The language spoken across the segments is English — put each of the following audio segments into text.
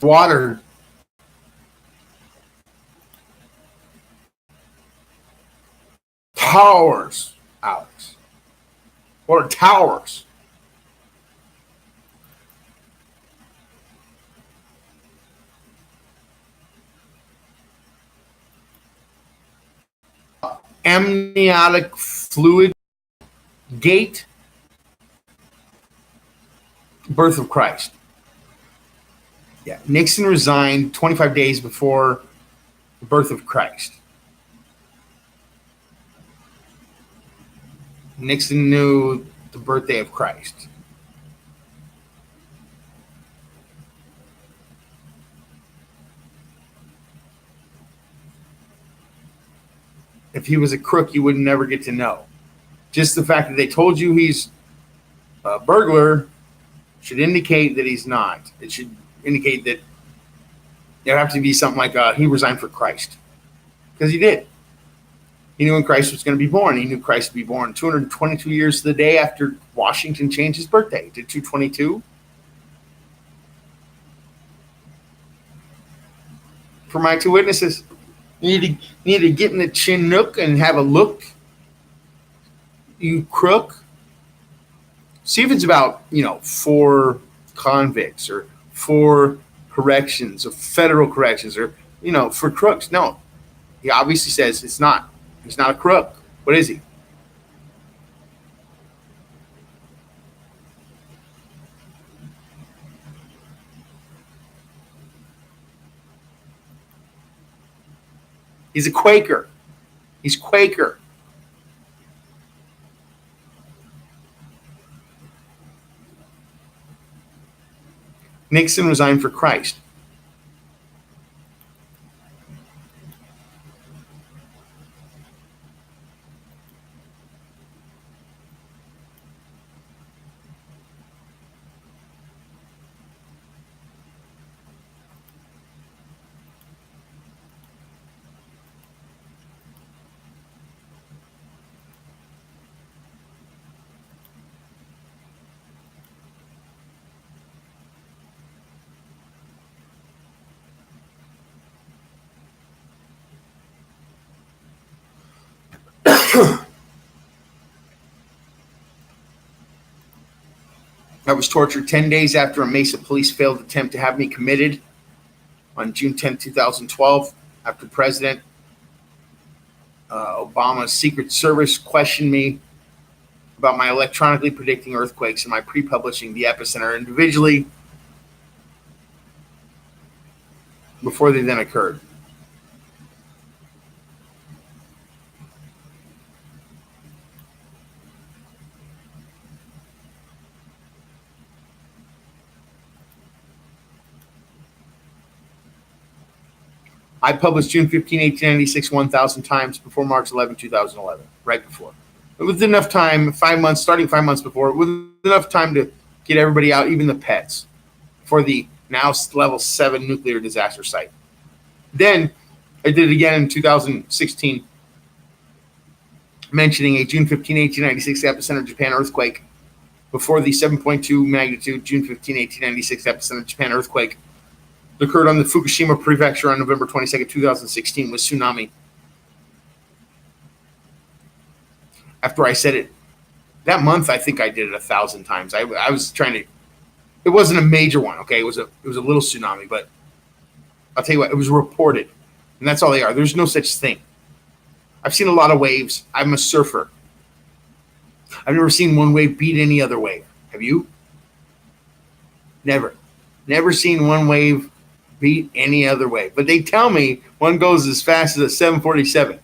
Water. Towers, Alex. What are towers? Amniotic fluid gate. Birth of Christ. Yeah, Nixon resigned 25 days before the birth of Christ. Nixon knew the birthday of Christ. If he was a crook, you would never get to know. Just the fact that they told you he's a burglar should indicate that he's not. It should indicate that there have to be something like he resigned for Christ. Because he did. He knew when Christ was going to be born. He knew Christ would be born 222 years to the day after Washington changed his birthday. Did 222? For my two witnesses. You need to get in the Chinook and have a look. You crook. See if it's about, 4 convicts or 4 corrections or federal corrections or, for crooks. No. He obviously says it's not. He's not a crook. What is he? He's a Quaker. He's Quaker. Nixon resigned for Christ. I was tortured 10 days after a Mesa police failed attempt to have me committed on June 10, 2012, after President Obama's Secret Service questioned me about my electronically predicting earthquakes and my pre-publishing the epicenter individually before they then occurred. I published June 15, 1896, 1,000 times before March 11, 2011, right before. It was enough time, 5 months, starting 5 months before, it was enough time to get everybody out, even the pets, for the now level 7 nuclear disaster site. Then I did it again in 2016, mentioning a June 15, 1896 epicenter Japan earthquake before the 7.2 magnitude June 15, 1896 epicenter Japan earthquake occurred on the Fukushima prefecture on November 22nd, 2016 with tsunami. After I said it, that month I think I did it 1,000 times. I was trying to. It wasn't a major one, okay? It was a little tsunami, but I'll tell you what, it was reported, and that's all they are. There's no such thing. I've seen a lot of waves. I'm a surfer. I've never seen one wave beat any other wave. Have you? Never. Never seen one wave beat any other wave. But they tell me one goes as fast as a 747.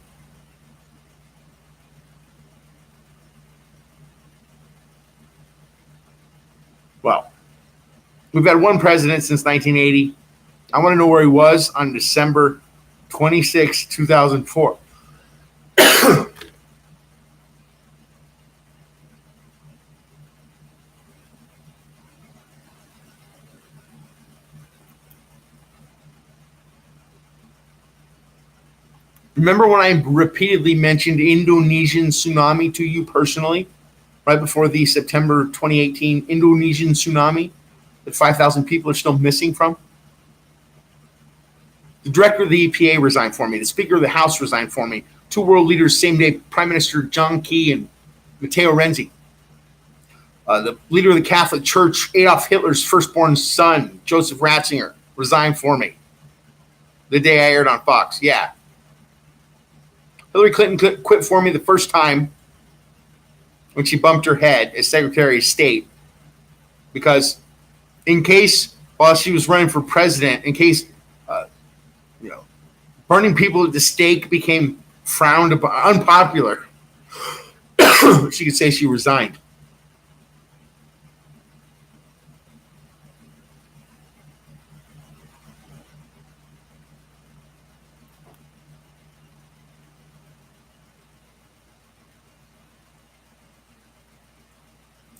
Well, we've had one president since 1980. I want to know where he was on December 26, 2004. Remember when I repeatedly mentioned Indonesian tsunami to you personally, right before the September 2018 Indonesian tsunami that 5,000 people are still missing from? The director of the EPA resigned for me. The Speaker of the House resigned for me. 2 world leaders same day, Prime Minister John Key and Matteo Renzi. The leader of the Catholic Church, Adolf Hitler's firstborn son, Joseph Ratzinger, resigned for me. The day I aired on Fox, yeah. Hillary Clinton quit for me the first time when she bumped her head as Secretary of State, because in case, while she was running for president, in case, burning people at the stake became frowned upon, unpopular, she could say she resigned.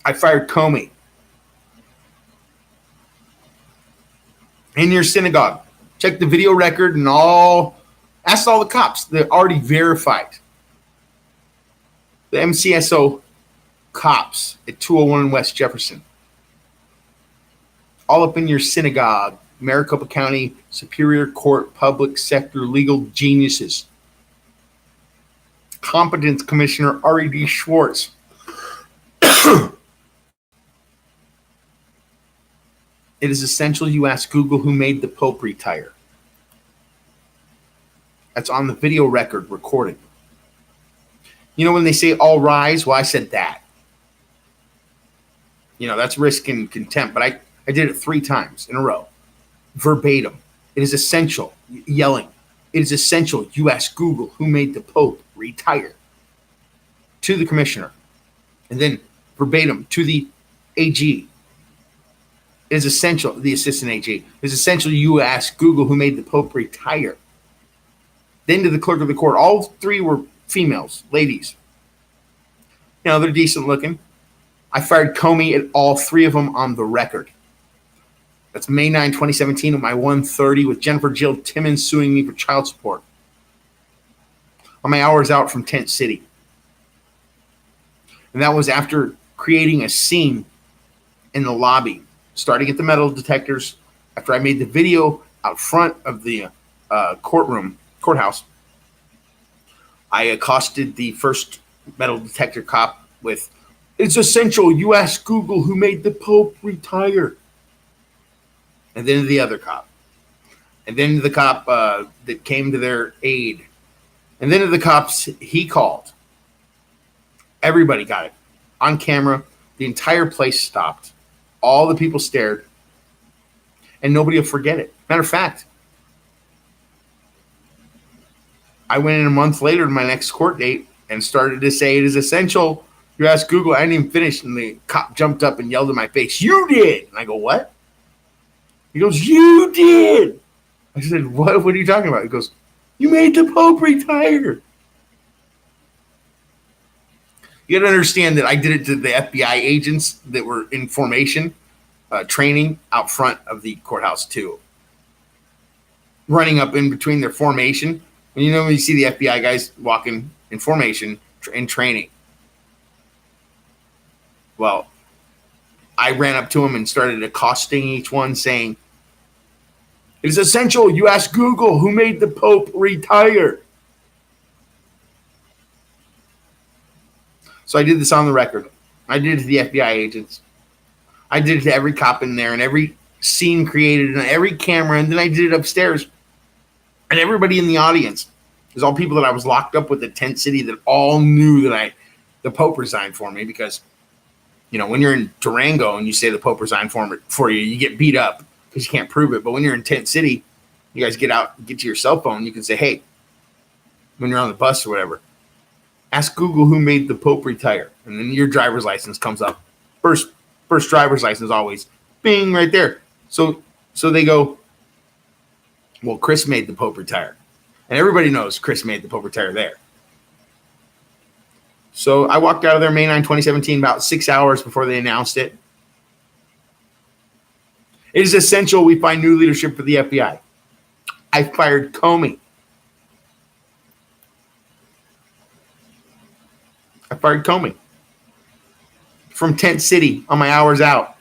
I fired Comey. In your synagogue. Check the video record and asked all the cops. They're already verified. The MCSO cops at 201 West Jefferson. All up in your synagogue. Maricopa County Superior Court public sector legal geniuses. Competence Commissioner R.E.D. Schwartz. It is essential you ask Google who made the Pope retire. That's on the video record recorded. You know when they say all rise? Well, I said that. That's risk and contempt, but I did it 3 times in a row. Verbatim. It is essential, yelling. It is essential you ask Google who made the Pope retire. To the commissioner. And then verbatim to the AG. It is essential, the assistant AG, it is essential you ask Google who made the Pope retire. Then to the clerk of the court. All 3 were females, ladies. They're decent looking. I fired Comey at all 3 of them on the record. That's May 9, 2017 at my 1:30 with Jennifer Jill Timmons suing me for child support. On my hours out from Tent City. And that was after creating a scene in the lobby. Starting at the metal detectors, after I made the video out front of the courthouse, I accosted the first metal detector cop with, "It's essential you ask Google who made the Pope retire." And then the other cop. And then the cop that came to their aid. And then to the cops he called. Everybody got it. On camera, the entire place stopped. All the people stared, and nobody will forget it. Matter of fact, I went in a month later to my next court date and started to say it is essential you ask Google. I didn't even finish, and the cop jumped up and yelled in my face, "You did!" And I go, "What?" He goes, "You did!" I said, What are you talking about? He goes, "You made the Pope retire." You got to understand that I did it to the FBI agents that were in formation training out front of the courthouse too. Running up in between their formation. And when you see the FBI guys walking in formation in training. Well, I ran up to them and started accosting each one saying, "It is essential you ask Google who made the Pope retire." So I did this on the record. I did it to the FBI agents. I did it to every cop in there and every scene created and every camera. And then I did it upstairs. And everybody in the audience is all people that I was locked up with at Tent City that all knew that the Pope resigned for me because, when you're in Durango and you say the Pope resigned for you, you get beat up because you can't prove it. But when you're in Tent City, you guys get out, get to your cell phone. You can say, "Hey," when you're on the bus or whatever, "Ask Google who made the Pope retire." And then your driver's license comes up. First driver's license always. Bing, right there. So they go, "Well, Chris made the Pope retire." And everybody knows Chris made the Pope retire there. So I walked out of there May 9, 2017, about 6 hours before they announced it. It is essential we find new leadership for the FBI. I fired Comey. I fired Comey from Tent City on my hours out.